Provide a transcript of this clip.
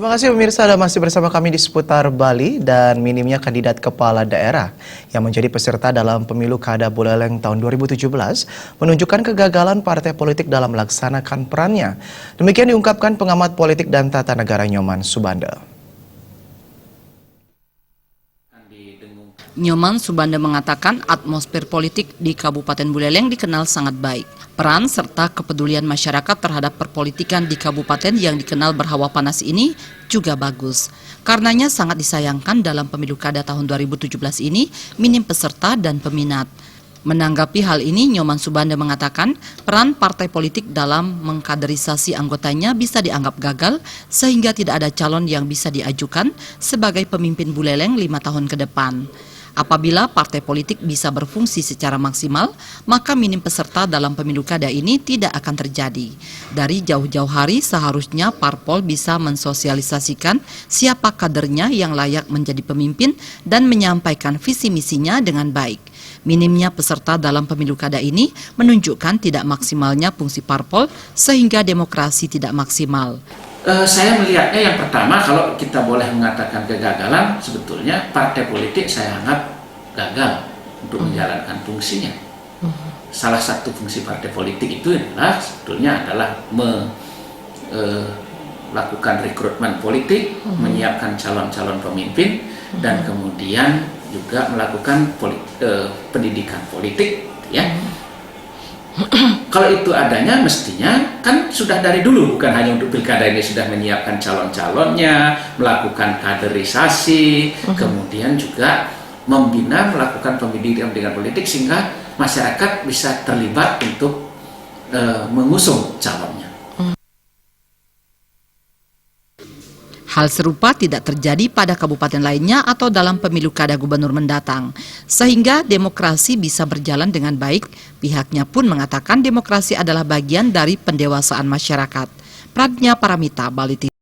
Terima kasih pemirsa, Anda masih bersama kami di seputar Bali dan minimnya kandidat kepala daerah yang menjadi peserta dalam pemilu Kada Buleleng tahun 2017 menunjukkan kegagalan partai politik dalam melaksanakan perannya. Demikian diungkapkan pengamat politik dan tata negara Nyoman Subanda. Nyoman Subanda mengatakan atmosfer politik di Kabupaten Buleleng dikenal sangat baik. Peran serta kepedulian masyarakat terhadap perpolitikan di kabupaten yang dikenal berhawa panas ini juga bagus. Karenanya sangat disayangkan dalam pemilu kada tahun 2017 ini minim peserta dan peminat. Menanggapi hal ini, Nyoman Subanda mengatakan peran partai politik dalam mengkaderisasi anggotanya bisa dianggap gagal sehingga tidak ada calon yang bisa diajukan sebagai pemimpin Buleleng 5 tahun ke depan. Apabila partai politik bisa berfungsi secara maksimal, maka minim peserta dalam pemilu kada ini tidak akan terjadi. Dari jauh-jauh hari seharusnya parpol bisa mensosialisasikan siapa kadernya yang layak menjadi pemimpin dan menyampaikan visi misinya dengan baik. Minimnya peserta dalam pemilu kada ini menunjukkan tidak maksimalnya fungsi parpol sehingga demokrasi tidak maksimal. Saya melihatnya yang pertama, kalau kita boleh mengatakan kegagalan, sebetulnya partai politik saya anggap gagal untuk menjalankan fungsinya. Salah satu fungsi partai politik itu adalah sebetulnya adalah melakukan rekrutmen politik, menyiapkan calon-calon pemimpin, dan kemudian juga melakukan pendidikan politik, ya. Kalau itu adanya, mestinya kan sudah dari dulu, bukan hanya untuk pilkada ini sudah menyiapkan calon-calonnya, melakukan kaderisasi, kemudian juga membina, melakukan pendidikan politik sehingga masyarakat bisa terlibat untuk mengusung calonnya. Hal serupa tidak terjadi pada kabupaten lainnya atau dalam pemilu kada gubernur mendatang. Sehingga demokrasi bisa berjalan dengan baik, pihaknya pun mengatakan demokrasi adalah bagian dari pendewasaan masyarakat. Pradnya Paramita, Bali TV.